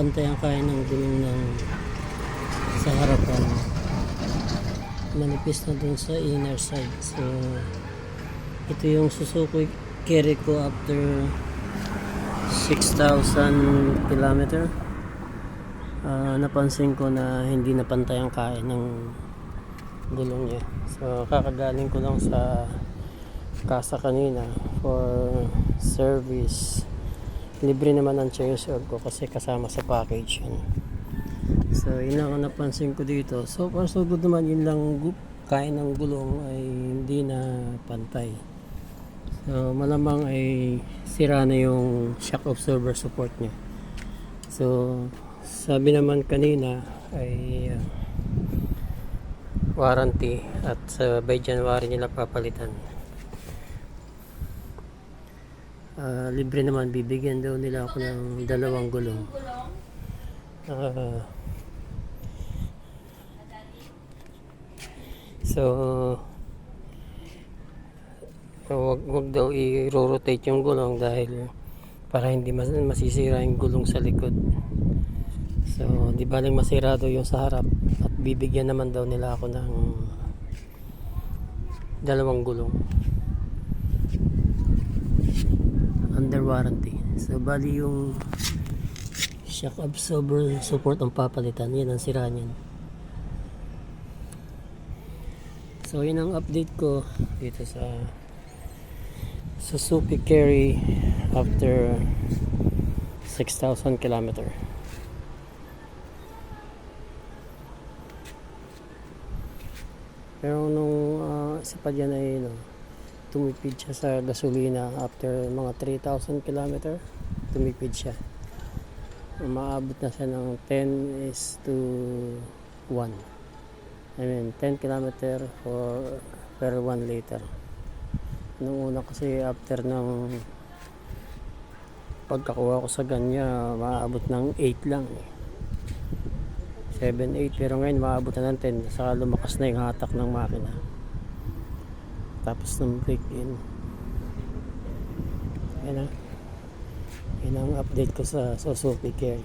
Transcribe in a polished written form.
pantay ang kaya ng gulong ng sa harapan, manipis na dun sa inner side. So ito yung Suzuki carry ko after 6,000 kilometer. Napansin ko na hindi na pantay ang kaya ng gulong niya. So kakagaling ko lang sa kasa kanina for service. Libre naman ang chainsaw ko kasi kasama sa package yan. So yun lang ang napansin ko dito. So far so good naman. Yun lang kaya ng gulong ay hindi na pantay. So malamang ay sira na yung shock absorber support niya. So sabi naman kanina ay warranty at by January nila papalitan. Libre naman, bibigyan daw nila ako ng 2 gulong. So wag daw i-rotate yung gulong dahil para hindi masisira yung gulong sa likod. So di baling masira daw yung sa harap at bibigyan naman daw nila ako ng 2 gulong under warranty. So bali yung shock absorber support ang papalitan, yan ang sira niyan. So yun ang update ko dito sa Suzuki Carry after 6,000 kilometer. Pero nung isa pa dyan ay tumipid siya sa gasolina after mga 3,000 km. Tumipid siya. Maabot na siya ng 10:1. I mean 10 km per 1 liter. Nung una kasi after ng pagkakuha ko sa ganya, maabot ng 8 lang 7-8, pero ngayon maabot na ng 10. Saka lumakas na yung hatak ng makina tapos ng break in. Yan ang update ko sa Suzuki Carry.